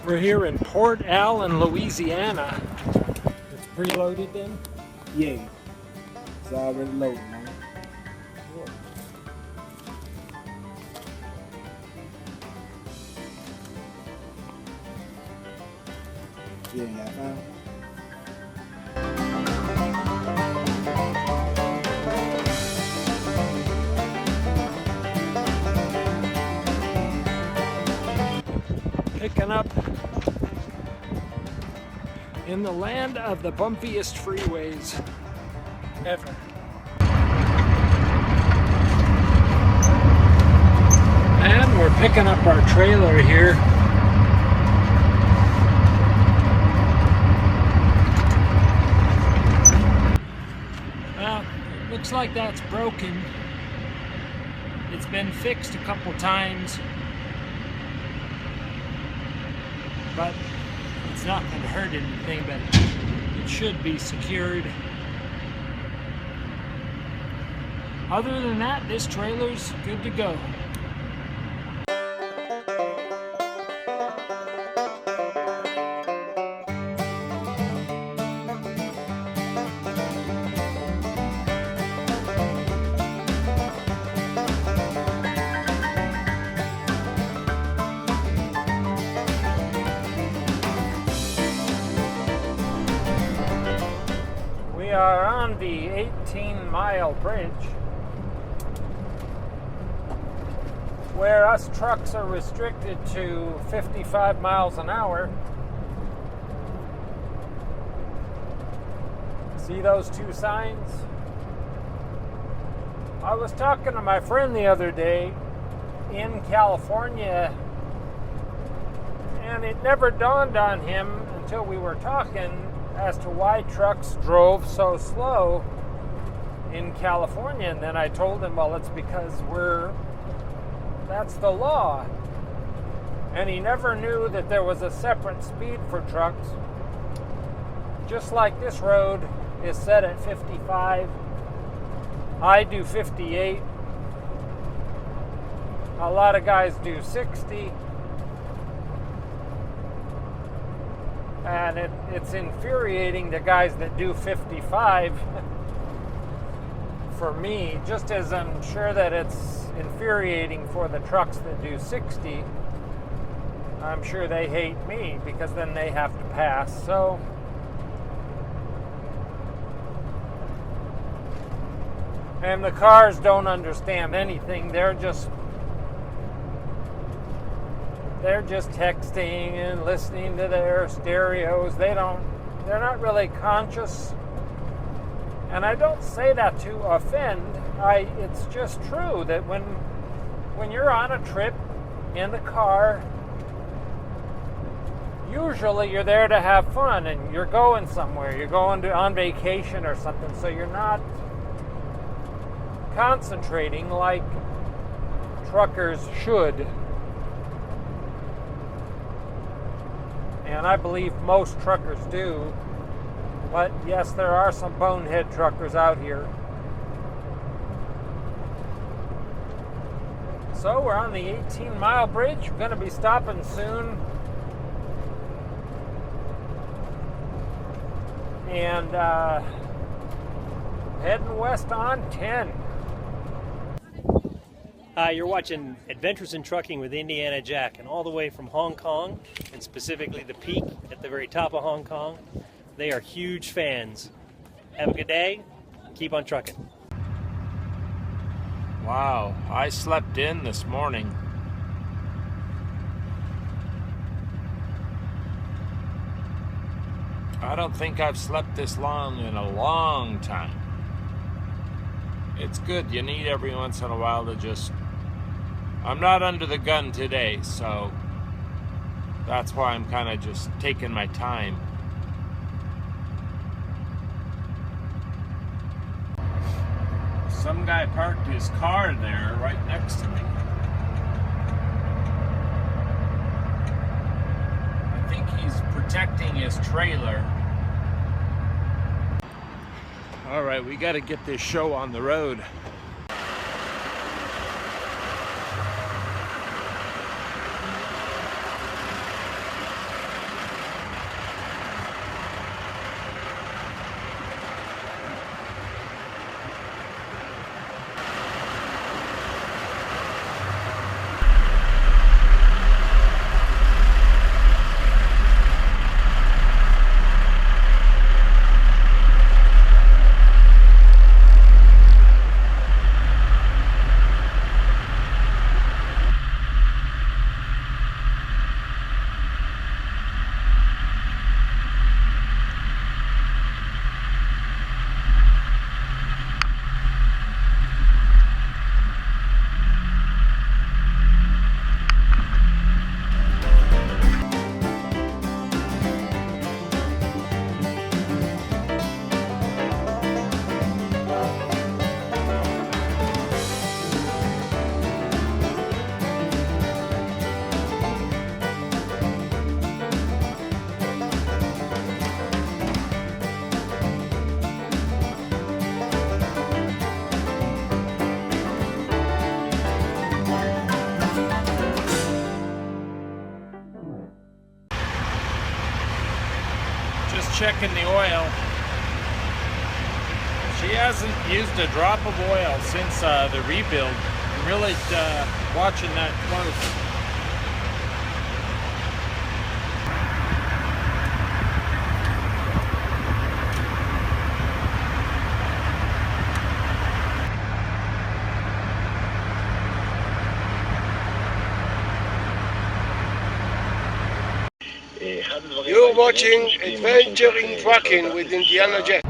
We're here in Port Allen, Louisiana. It's preloaded then? Yeah, it's already loaded, man. Yeah, you got found? Picking up in the land of the bumpiest freeways ever. And we're picking up our trailer here. Well, looks like that's broken. It's been fixed a couple times, but it's not going to hurt anything, but it should be secured. Other than that, this trailer's good to go. We are on the 18-mile bridge where us trucks are restricted to 55 miles an hour. See those two signs? I was talking to my friend the other day in California, and it never dawned on him until we were talking as to why trucks drove so slow in California. And then I told him, well, it's because that's the law. And he never knew that there was a separate speed for trucks. Just like this road is set at 55, I do 58. A lot of guys do 60. And it's infuriating, the guys that do 55 for me, just as I'm sure that it's infuriating for the trucks that do 60. I'm sure they hate me because then they have to pass. So and the cars don't understand anything. They're just texting and listening to their stereos. They're not really conscious. And I don't say that to offend. It's just true that when you're on a trip in the car, usually you're there to have fun and you're going somewhere. You're going on vacation or something, so you're not concentrating like truckers should. And I believe most truckers do. But yes, there are some bonehead truckers out here. So we're on the 18-mile bridge. We're going to be stopping soon. And heading west on 10. Hi, you're watching Adventures in Trucking with Indiana Jack, and all the way from Hong Kong, and specifically the peak at the very top of Hong Kong. They are huge fans. Have a good day. Keep on trucking. Wow, I slept in this morning. I don't think I've slept this long in a long time. It's good. You need every once in a while to just... I'm not under the gun today, so that's why I'm kind of just taking my time. Some guy parked his car there right next to me. I think he's protecting his trailer. All right, we got to get this show on the road. checking the oil. She hasn't used a drop of oil since the rebuild. I'm really watching that close. You're watching Adventure in Trucking with Indiana Jack.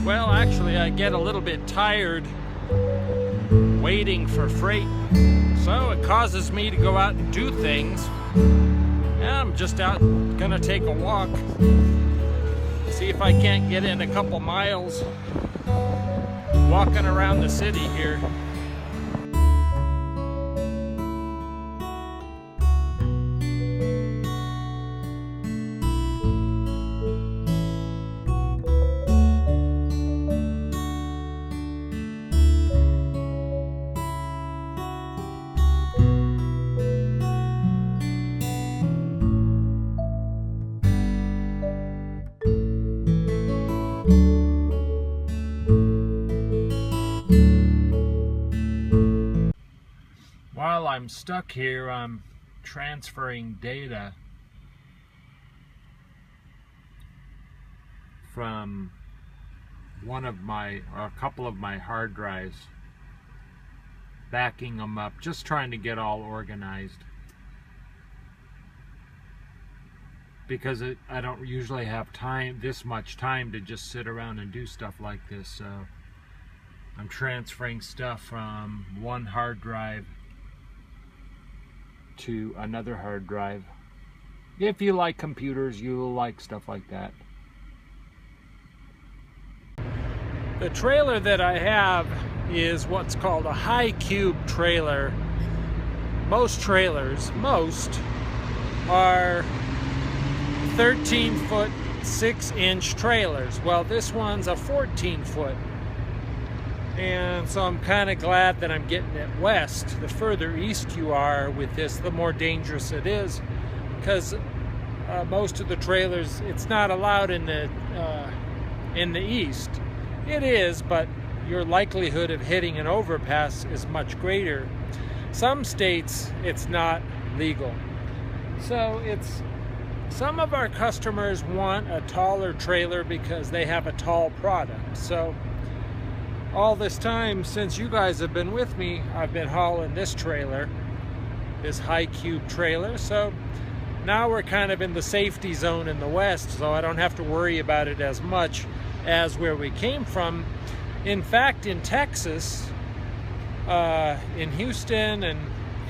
Well, actually, I get a little bit tired waiting for freight, so it causes me to go out and do things. And I'm just out gonna take a walk, see if I can't get in a couple miles walking around the city here. While I'm stuck here, I'm transferring data from a couple of my hard drives, backing them up, just trying to get all organized. Because I don't usually have this much time to just sit around and do stuff like this, so I'm transferring stuff from one hard drive to another hard drive. If you like computers, you'll like stuff like that. The trailer that I have is what's called a high cube trailer. Most trailers, are 13-foot 6-inch trailers. Well, this one's a 14-foot. And so I'm kind of glad that I'm getting it west. The further east you are with this, the more dangerous it is, because most of the trailers, it's not allowed in the east. It is, but your likelihood of hitting an overpass is much greater. Some states, it's not legal. So some of our customers want a taller trailer because they have a tall product. So all this time, since you guys have been with me, I've been hauling this trailer, this high cube trailer. So now we're kind of in the safety zone in the west, so I don't have to worry about it as much as where we came from. In fact, in Texas, in Houston and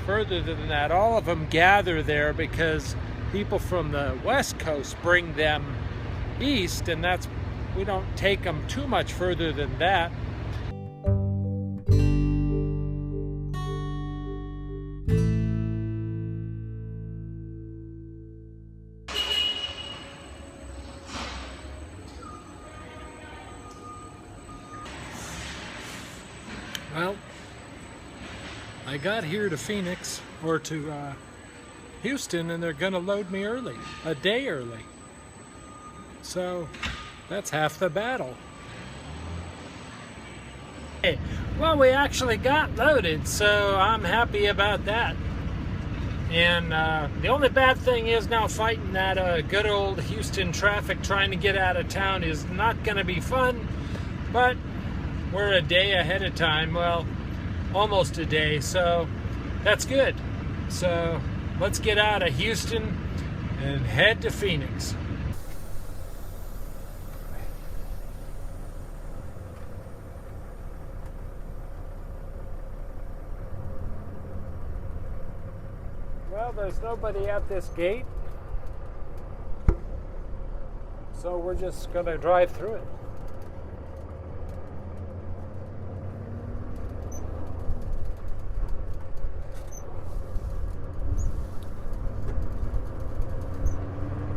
further than that, all of them gather there because people from the west coast bring them east, and we don't take them too much further than that. Well, I got here to Phoenix, or to Houston, and they're gonna load me early, a day early. So that's half the battle. Hey, well, we actually got loaded, so I'm happy about that. And the only bad thing is now fighting that good old Houston traffic trying to get out of town is not gonna be fun, but we're a day ahead of time, well, almost a day, so that's good. So let's get out of Houston and head to Phoenix. Well, there's nobody at this gate, so we're just gonna drive through it.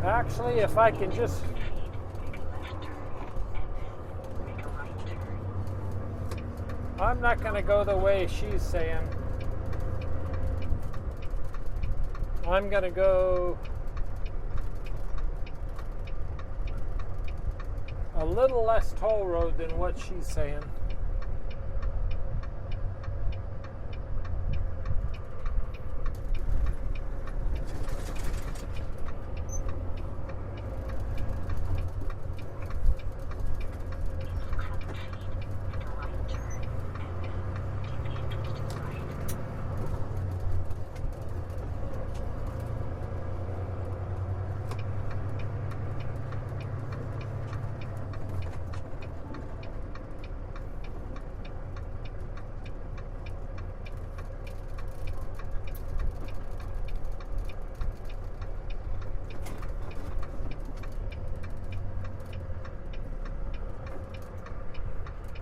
Actually, if I can just... I'm not going to go the way she's saying. I'm going to go a little less toll road than what she's saying.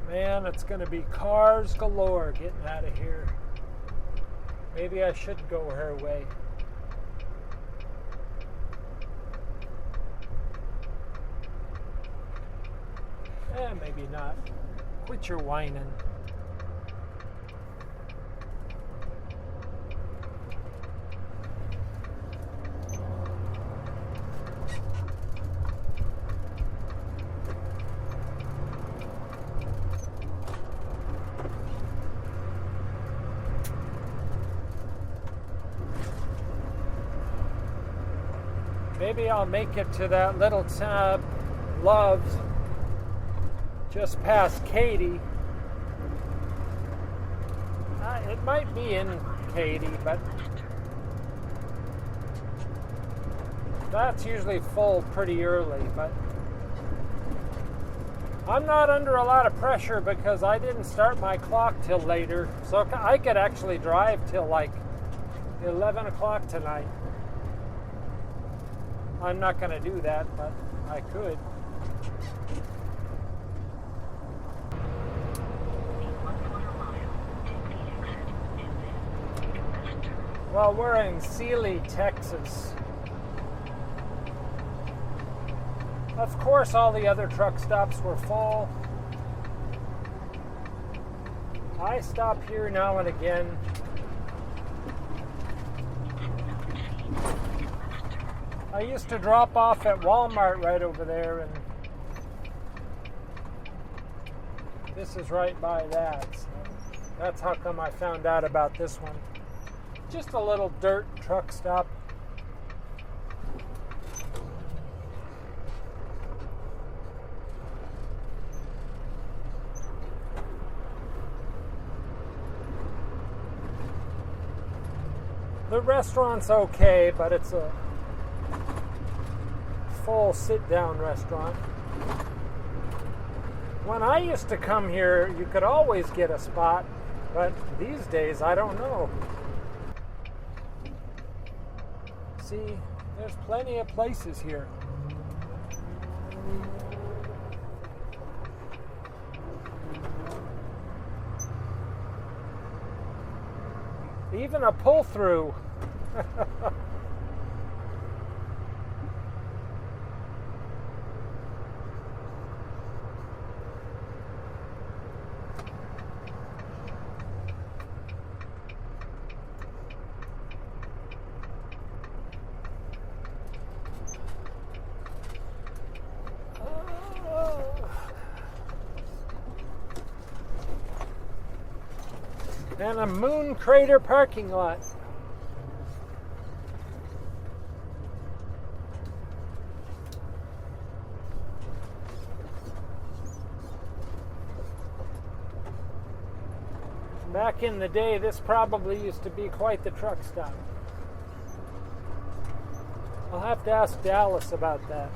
Man, it's going to be cars galore getting out of here. Maybe I should go her way. Maybe not. Quit your whining. Maybe I'll make it to that little town, Loves, just past Katy. It might be in Katy, but that's usually full pretty early. But I'm not under a lot of pressure because I didn't start my clock till later, so I could actually drive till like 11 o'clock tonight. I'm not going to do that, but I could. Well, we're in Sealy, Texas. Of course, all the other truck stops were full. I stop here now and again. I used to drop off at Walmart right over there, and this is right by that. So that's how come I found out about this one. Just a little dirt truck stop. The restaurant's okay, but it's a full sit-down restaurant. When I used to come here, you could always get a spot, but these days, I don't know. See, there's plenty of places here. Even a pull-through. And a moon crater parking lot. Back in the day, this probably used to be quite the truck stop. I'll have to ask Dallas about that.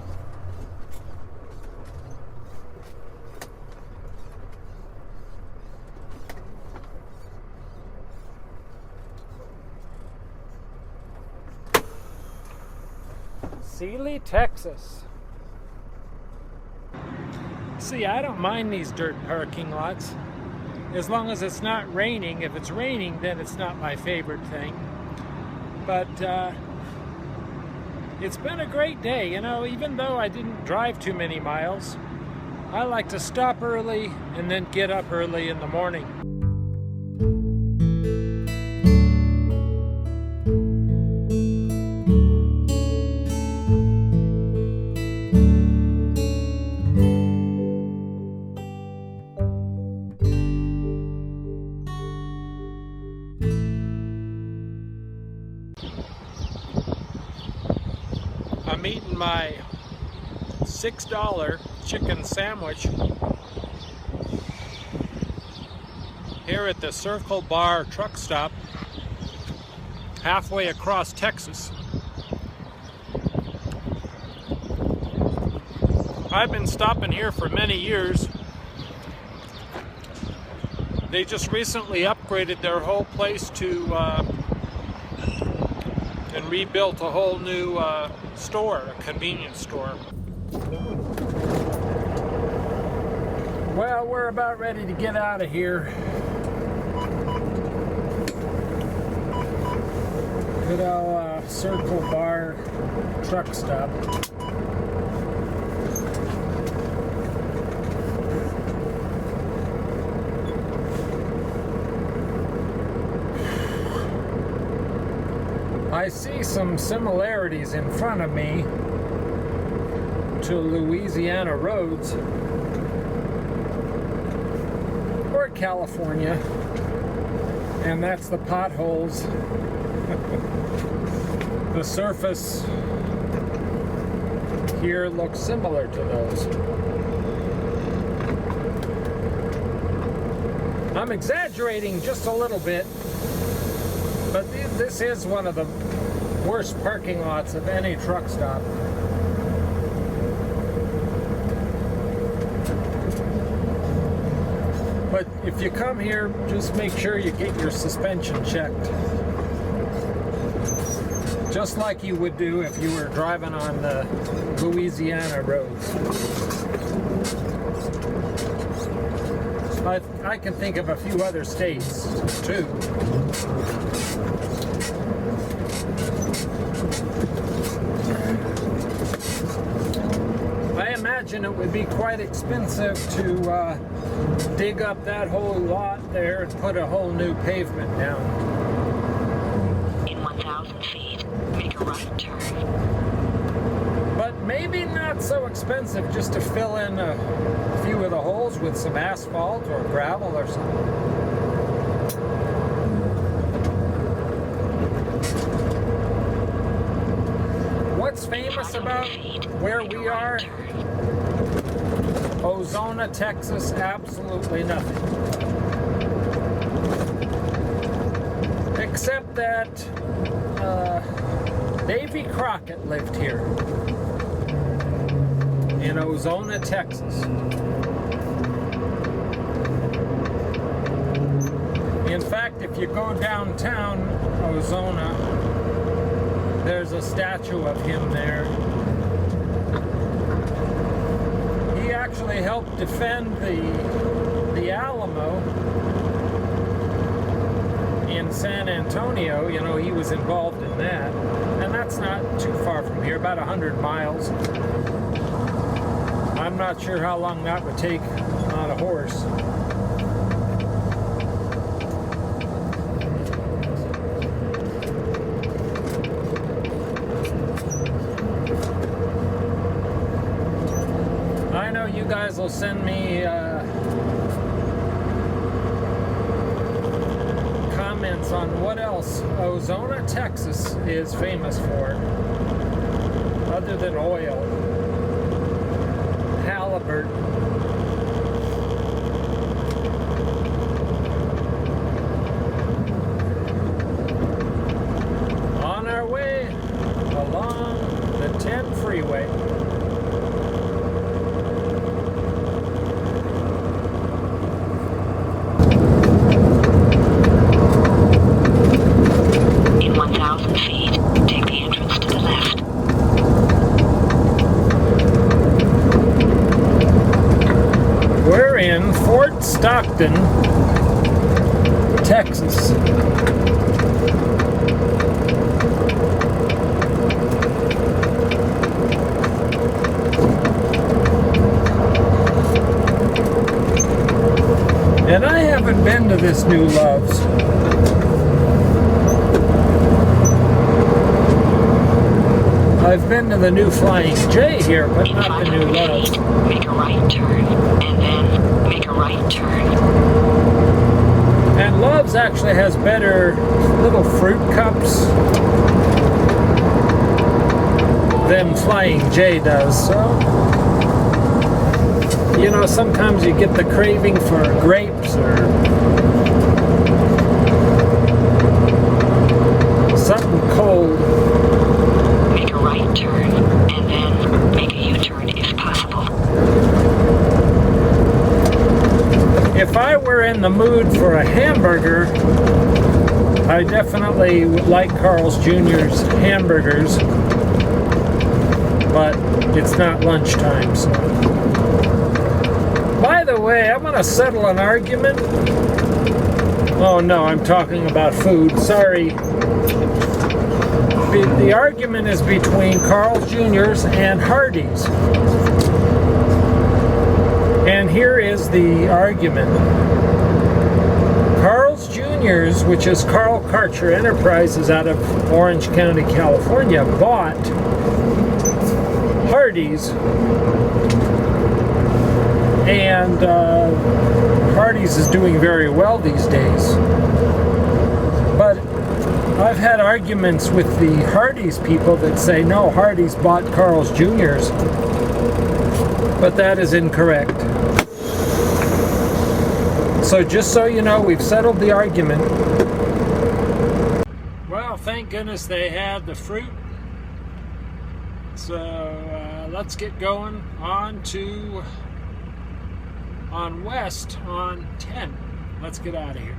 Sealy, Texas. See, I don't mind these dirt parking lots as long as it's not raining. If it's raining, then it's not my favorite thing. But it's been a great day, you know, even though I didn't drive too many miles. I like to stop early and then get up early in the morning. I'm eating my $6 chicken sandwich here at the Circle Bar truck stop halfway across Texas. I've been stopping here for many years. They just recently upgraded their whole place to and rebuilt a whole new store, a convenience store. Well, we're about ready to get out of here. Good old Circle Bar truck stop. I see some similarities in front of me to Louisiana roads or California, and that's the potholes. The surface here looks similar to those. I'm exaggerating just a little bit, but this is one of the worst parking lots of any truck stop. But if you come here, just make sure you get your suspension checked. Just like you would do if you were driving on the Louisiana roads. I can think of a few other states too. I imagine it would be quite expensive to dig up that whole lot there and put a whole new pavement down. In 1,000 feet, make a right turn. But maybe not so expensive just to fill in a few of the holes with some asphalt or gravel or something. What's famous about where we are? Ozona, Texas, absolutely nothing. Except that Davy Crockett lived here in Ozona, Texas. In fact, if you go downtown Ozona, there's a statue of him there. He actually helped defend the Alamo in San Antonio. You know, he was involved in that. And that's not too far from here, about 100 miles. I'm not sure how long that would take on a horse. I know you guys will send me comments on what else Ozona, Texas is famous for, other than oil. Halliburton. On our way along the 10 freeway. In 1,000 feet, take the entrance to the left. We're in Fort Stockton, Texas. to this new Love's. I've been to the new Flying J here, but In not the new 500 Love's. feet, make a right turn, and then make a right turn. And Love's actually has better little fruit cups than Flying J does. So, you know, sometimes you get the craving for grapes or something cold. Make a right turn, and then make a U-turn if possible. If I were in the mood for a hamburger, I definitely would like Carl's Jr.'s hamburgers, but it's not lunchtime, so. By the way, I'm gonna settle an argument. Oh no, I'm talking about food, sorry. The argument is between Carl's Jr.'s and Hardee's. And here is the argument. Carl's Jr.'s, which is Carl Karcher Enterprises out of Orange County, California, bought Hardee's. And Hardee's is doing very well these days. But I've had arguments with the Hardee's people that say, no, Hardee's bought Carl's Jr.'s. But that is incorrect. So just so you know, we've settled the argument. Well, thank goodness they had the fruit. So let's get going on west on 10. Let's get out of here.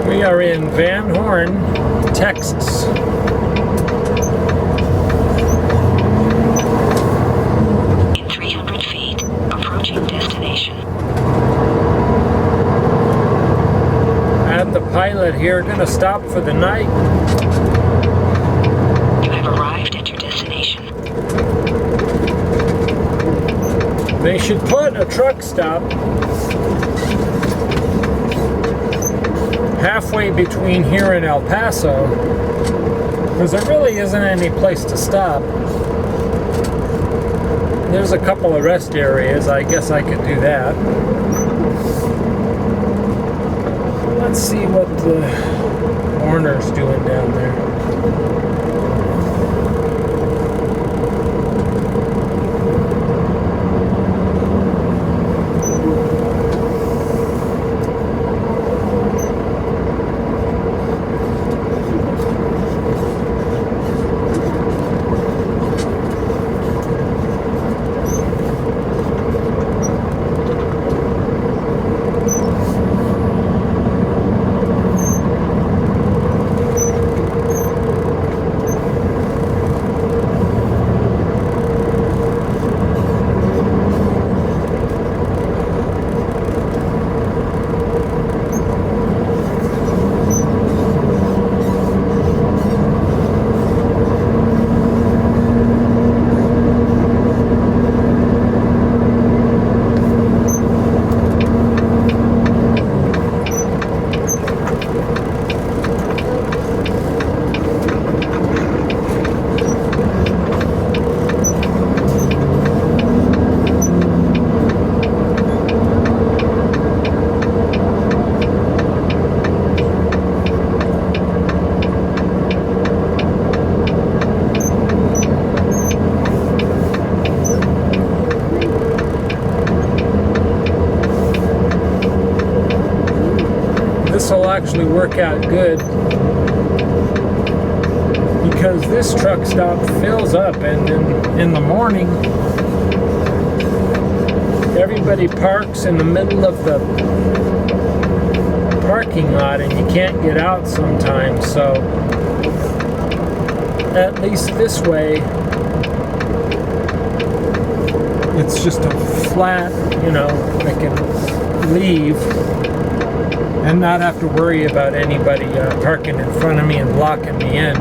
We are in Van Horn, Texas. In 300 feet, approaching destination. And the pilot here gonna stop for the night. You have arrived at your destination. They should put a truck stop halfway between here and El Paso, because there really isn't any place to stop. There's a couple of rest areas. I guess I could do that. Let's see what the Warner's doing down there. This will actually work out good because this truck stop fills up, and in the morning everybody parks in the middle of the parking lot and you can't get out sometimes. So at least this way it's just a flat, you know, I can leave and not have to worry about anybody parking in front of me and blocking me in.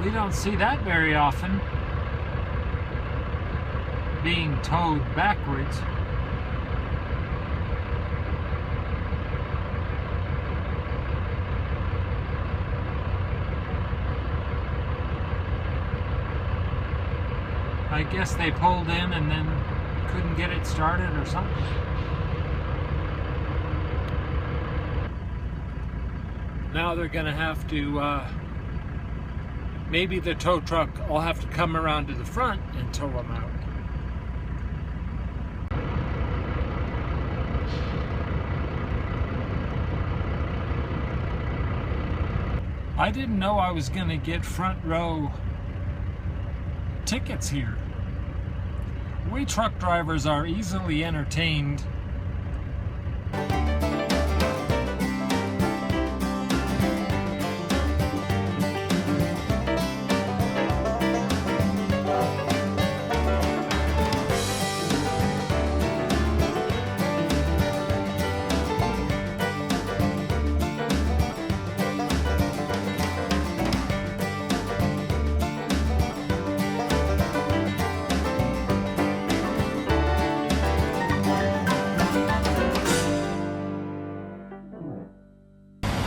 We don't see that very often, being towed backwards. I guess they pulled in and then couldn't get it started or something. Now they're going to have to, maybe the tow truck will have to come around to the front and tow them out. I didn't know I was going to get front row tickets here. We truck drivers are easily entertained.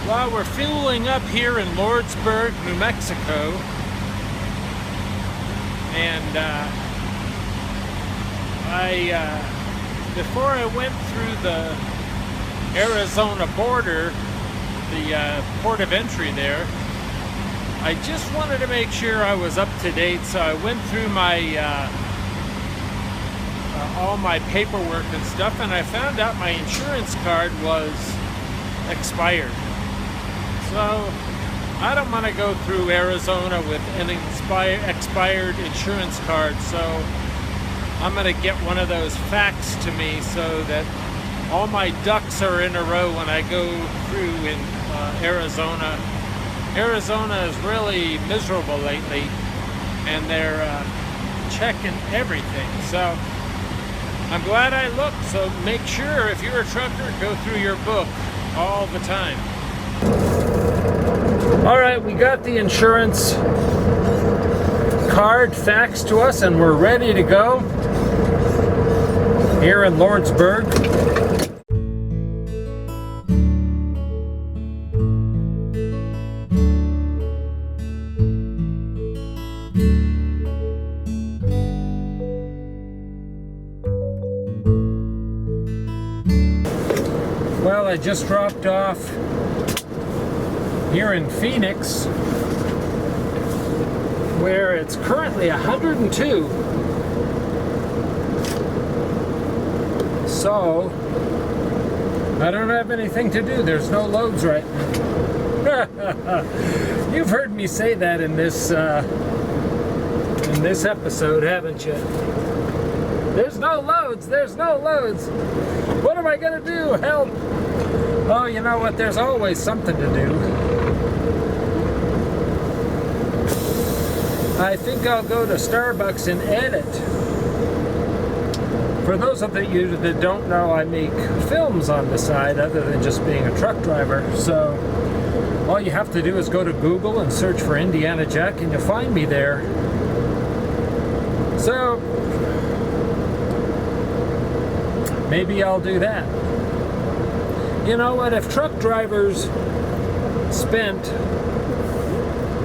Well, we're fueling up here in Lordsburg, New Mexico, and before I went through the Arizona border, the port of entry there, I just wanted to make sure I was up to date, so I went through my all my paperwork and stuff, and I found out my insurance card was expired. So I don't want to go through Arizona with an expired insurance card, so I'm going to get one of those faxed to me so that all my ducks are in a row when I go through in Arizona. Arizona is really miserable lately, and they're checking everything. So I'm glad I looked. So make sure, if you're a trucker, go through your book all the time. All right, we got the insurance card faxed to us, and we're ready to go here in Lordsburg. Well, I just dropped off here in Phoenix, where it's currently 102. So I don't have anything to do. There's no loads right now. You've heard me say that in this episode, haven't you? There's no loads. There's no loads. What am I gonna do? Help! Oh, you know what? There's always something to do. I think I'll go to Starbucks and edit. For those of you that don't know, I make films on the side other than just being a truck driver. So all you have to do is go to Google and search for Indiana Jack and you'll find me there. So maybe I'll do that. You know what? If truck drivers spent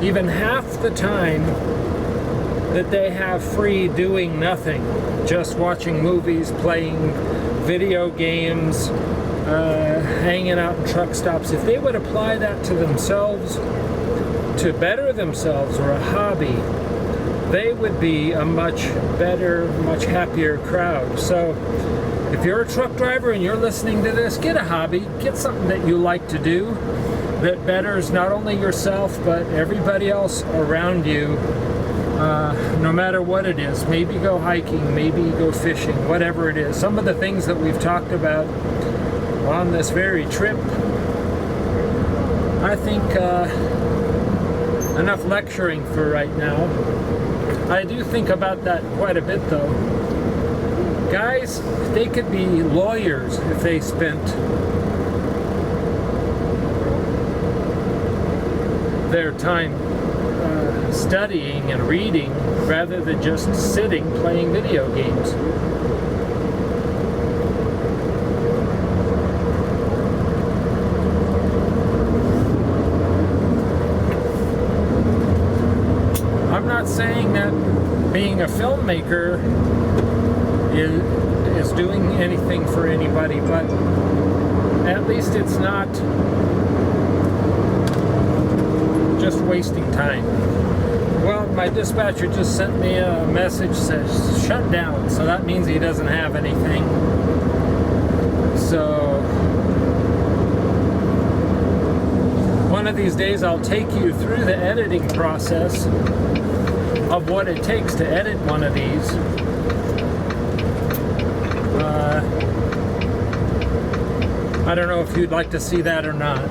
even half the time that they have free doing nothing, just watching movies, playing video games, hanging out in truck stops, if they would apply that to themselves, to better themselves or a hobby, they would be a much better, much happier crowd. So if you're a truck driver and you're listening to this, get a hobby, get something that you like to do that betters not only yourself but everybody else around you, no matter what it is. Maybe go hiking, maybe go fishing, whatever it is. Some of the things that we've talked about on this very trip, I think enough lecturing for right now. I do think about that quite a bit though. Guys, they could be lawyers if they spent their time studying and reading rather than just sitting playing video games. I'm not saying that being a filmmaker is doing anything for anybody, but at least it's not just wasting time. Well, my dispatcher just sent me a message that says shut down, so that means he doesn't have anything. So one of these days I'll take you through the editing process of what it takes to edit one of these. I don't know if you'd like to see that or not.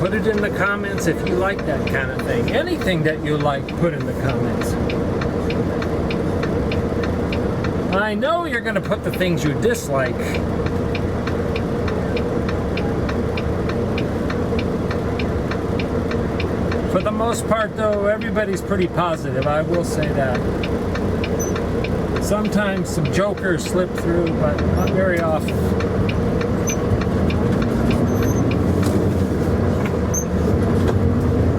Put it in the comments if you like that kind of thing. Anything that you like, put in the comments. I know you're going to put the things you dislike. For the most part, though, everybody's pretty positive. I will say that. Sometimes some jokers slip through, but not very often.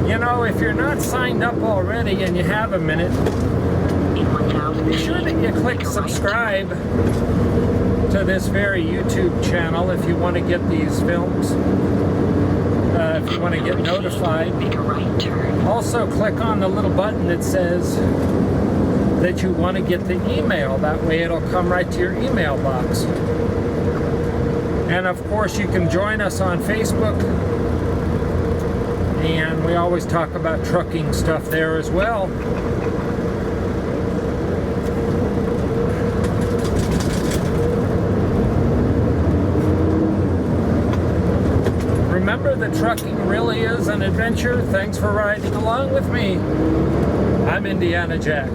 You know, if you're not signed up already and you have a minute, be sure that you click subscribe to this very YouTube channel if you want to get these films. If you want to get notified. Also click on the little button that says that you want to get the email. That way it'll come right to your email box. And of course you can join us on Facebook. And we always talk about trucking stuff there as well. Remember that trucking really is an adventure. Thanks for riding along with me. I'm Indiana Jack.